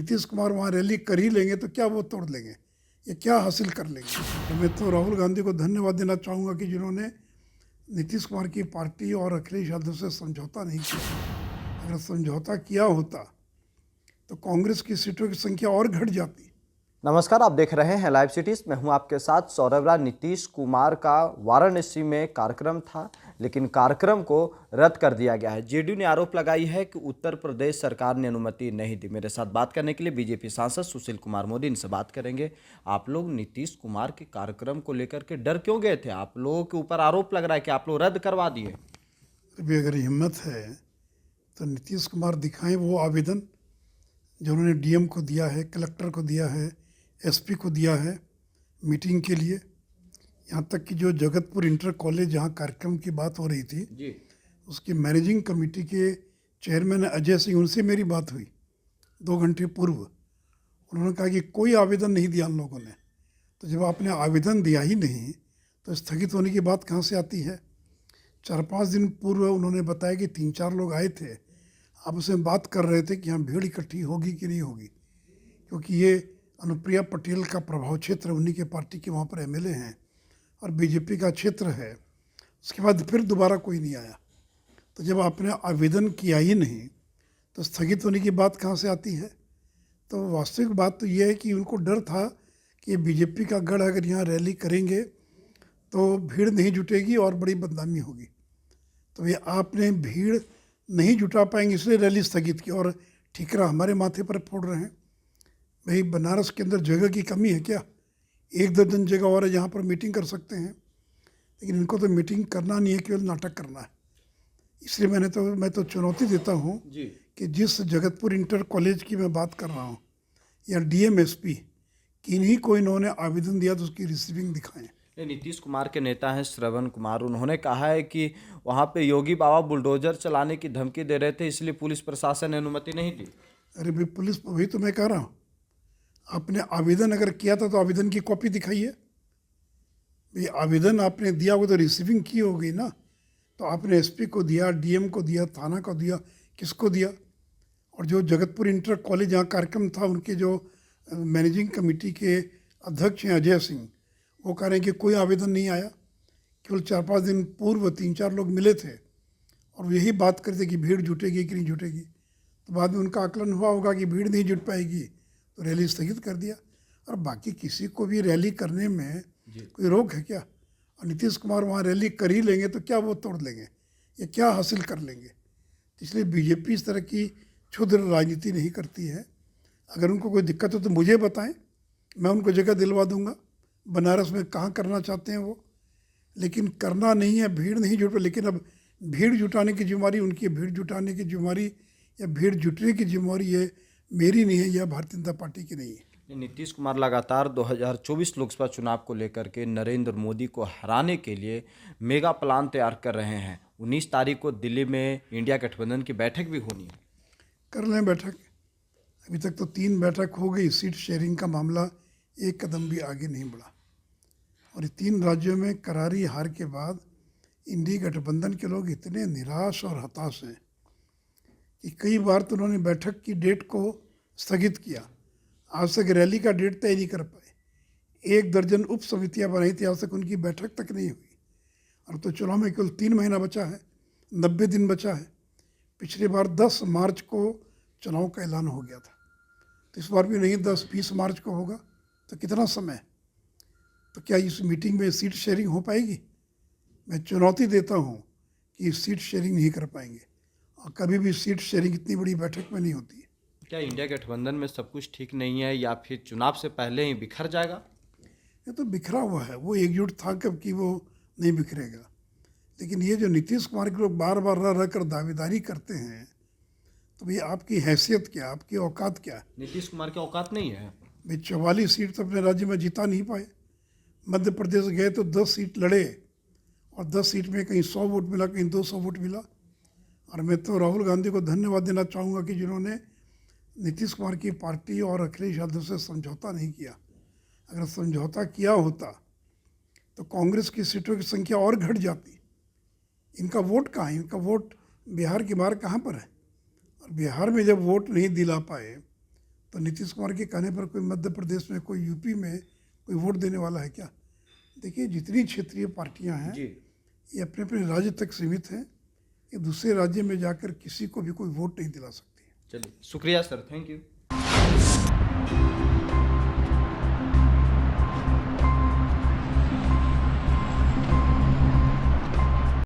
नीतीश कुमार वहाँ रैली कर ही लेंगे तो क्या वो तोड़ लेंगे, ये क्या हासिल कर लेंगे। तो मैं तो राहुल गांधी को धन्यवाद देना चाहूँगा कि जिन्होंने नीतीश कुमार की पार्टी और अखिलेश यादव से समझौता नहीं किया। अगर समझौता किया होता तो कांग्रेस की सीटों की संख्या और घट जाती। नमस्कार, आप देख रहे हैं लाइव सिटीज। मैं हूं आपके साथ सौरभ राज। नीतीश कुमार का वाराणसी में कार्यक्रम था, लेकिन कार्यक्रम को रद्द कर दिया गया है। जेडीयू ने आरोप लगाई है कि उत्तर प्रदेश सरकार ने अनुमति नहीं दी। मेरे साथ बात करने के लिए बीजेपी सांसद सुशील कुमार मोदी, इनसे बात करेंगे। आप लोग नीतीश कुमार के कार्यक्रम को लेकर के डर क्यों गए थे? आप लोगों के ऊपर आरोप लग रहा है कि आप लोग रद्द करवा दिए। अभी अगर हिम्मत है तो नीतीश कुमार दिखाएं वो आवेदन जो उन्होंने डीएम को दिया है, कलेक्टर को दिया है, एसपी को दिया है मीटिंग के लिए। यहाँ तक कि जो जगतपुर इंटर कॉलेज जहाँ कार्यक्रम की बात हो रही थी जी, उसकी मैनेजिंग कमेटी के चेयरमैन अजय सिंह, उनसे मेरी बात हुई 2 घंटे पूर्व। उन्होंने कहा कि कोई आवेदन नहीं दिया हम लोगों ने। तो जब आपने आवेदन दिया ही नहीं तो स्थगित होने की बात कहाँ से आती है। 4-5 दिन पूर्व उन्होंने बताया कि 3-4 लोग आए थे, आपस में बात कर रहे थे कि यहाँ भीड़ इकट्ठी होगी कि नहीं होगी, क्योंकि ये अनुप्रिया पटेल का प्रभाव क्षेत्र, उन्हीं के पार्टी के वहाँ पर एमएलए हैं और बीजेपी का क्षेत्र है। उसके बाद फिर दोबारा कोई नहीं आया। तो जब आपने आवेदन किया ही नहीं तो स्थगित होने की बात कहाँ से आती है। तो वास्तविक बात तो ये है कि उनको डर था कि बीजेपी का गढ़, अगर यहाँ रैली करेंगे तो भीड़ नहीं जुटेगी और बड़ी बदनामी होगी। तो ये आपने भीड़ नहीं जुटा पाएंगे इसलिए रैली स्थगित की और ठीकरा हमारे माथे पर फोड़ रहे हैं। भाई बनारस के अंदर जगह की कमी है क्या? 1 दर्जन जगह और है जहाँ पर मीटिंग कर सकते हैं, लेकिन इनको तो मीटिंग करना नहीं है, केवल नाटक करना है। इसलिए मैं तो चुनौती देता हूँ कि जिस जगतपुर इंटर कॉलेज की मैं बात कर रहा हूँ या डीएम एसपी, किन्हीं को इन्होंने आवेदन दिया तो उसकी रिसीविंग दिखाएं। नीतीश कुमार के नेता हैं श्रवण कुमार, उन्होंने कहा है कि वहाँ पे योगी बाबा बुलडोजर चलाने की धमकी दे रहे थे, इसलिए पुलिस प्रशासन ने अनुमति नहीं दी। अरे भाई पुलिस, वही तो मैं कह रहा हूँ, आपने आवेदन अगर किया था तो आवेदन की कॉपी दिखाइए। भाई आवेदन आपने दिया होगा तो रिसीविंग की होगी ना। तो आपने एसपी को दिया, डीएम को दिया, थाना को दिया, किसको दिया? और जो जगतपुर इंटर कॉलेज जहाँ कार्यक्रम था, उनके जो मैनेजिंग कमेटी के अध्यक्ष हैं अजय सिंह, वो कह रहे हैं कि कोई आवेदन नहीं आया। केवल 4-5 दिन पूर्व 3-4 लोग मिले थे और यही बात करते कि भीड़ जुटेगी कि नहीं जुटेगी। तो बाद में उनका आकलन हुआ होगा कि भीड़ नहीं जुट पाएगी तो रैली स्थगित कर दिया। और बाकी किसी को भी रैली करने में कोई रोक है क्या? और नीतीश कुमार वहाँ रैली कर ही लेंगे तो क्या वो तोड़ लेंगे, ये क्या हासिल कर लेंगे। इसलिए बीजेपी इस तरह की क्षुद्र राजनीति नहीं करती है। अगर उनको कोई दिक्कत हो तो मुझे बताएं, मैं उनको जगह दिलवा दूंगा। बनारस में कहाँ करना चाहते हैं वो, लेकिन करना नहीं है, भीड़ नहीं जुट। लेकिन अब भीड़ जुटाने की जिम्मेदारी उनकी है, भीड़ जुटाने की जिम्मेदारी या भीड़ जुटने की जिम्मेदारी ये मेरी नहीं है, यह भारतीय जनता पार्टी की नहीं है। नीतीश कुमार लगातार 2024 लोकसभा चुनाव को लेकर के नरेंद्र मोदी को हराने के लिए मेगा प्लान तैयार कर रहे हैं। 19 तारीख को दिल्ली में इंडिया गठबंधन की बैठक भी होनी है। कर लें बैठक। अभी तक तो 3 बैठक हो गई, सीट शेयरिंग का मामला एक कदम भी आगे नहीं बढ़ा। और ये 3 राज्यों में करारी हार के बाद इंडी गठबंधन के लोग इतने निराश और हताश हैं कि कई बार तो उन्होंने बैठक की डेट को स्थगित किया। आज तक रैली का डेट तय नहीं कर पाए। 1 दर्जन उप समितियाँ बनाई थी, आज तक उनकी बैठक तक नहीं हुई। और तो चुनाव में केवल 3 महीना बचा है, 90 दिन बचा है। पिछली बार 10 मार्च को चुनाव का ऐलान हो गया था, तो इस बार भी नहीं 10-20 मार्च को होगा। तो कितना समय? तो क्या इस मीटिंग में सीट शेयरिंग हो पाएगी? मैं चुनौती देता हूँ कि सीट शेयरिंग नहीं कर पाएंगे और कभी भी सीट शेयरिंग इतनी बड़ी बैठक में नहीं होती है। क्या इंडिया गठबंधन में सब कुछ ठीक नहीं है या फिर चुनाव से पहले ही बिखर जाएगा? ये तो बिखरा हुआ है, वो एकजुट था कब कि वो नहीं बिखरेगा। लेकिन ये जो नीतीश कुमार के लोग बार बार रह कर दावेदारी करते हैं, तो भाई आपकी हैसियत क्या, आपकी औकात क्या है? नीतीश कुमार की औकात नहीं है। भाई 44 सीट तो अपने राज्य में जिता नहीं पाए। मध्य प्रदेश गए तो 10 सीट लड़े और 10 सीट में कहीं 100 वोट मिला, कहीं 200 वोट मिला। और मैं तो राहुल गांधी को धन्यवाद देना चाहूँगा कि जिन्होंने नीतीश कुमार की पार्टी और अखिलेश यादव से समझौता नहीं किया। अगर समझौता किया होता तो कांग्रेस की सीटों की संख्या और घट जाती। इनका वोट कहाँ है? इनका वोट बिहार के बाहर कहाँ पर है? और बिहार में जब वोट नहीं दिला पाए तो नीतीश कुमार के कहने पर कोई मध्य प्रदेश में, कोई यूपी में कोई वोट देने वाला है क्या? देखिए, जितनी क्षेत्रीय पार्टियां हैं ये अपने अपने राज्य तक सीमित हैं। ये दूसरे राज्य में जाकर किसी को भी कोई वोट नहीं दिला सकती। चलिए, शुक्रिया सर, थैंक यू।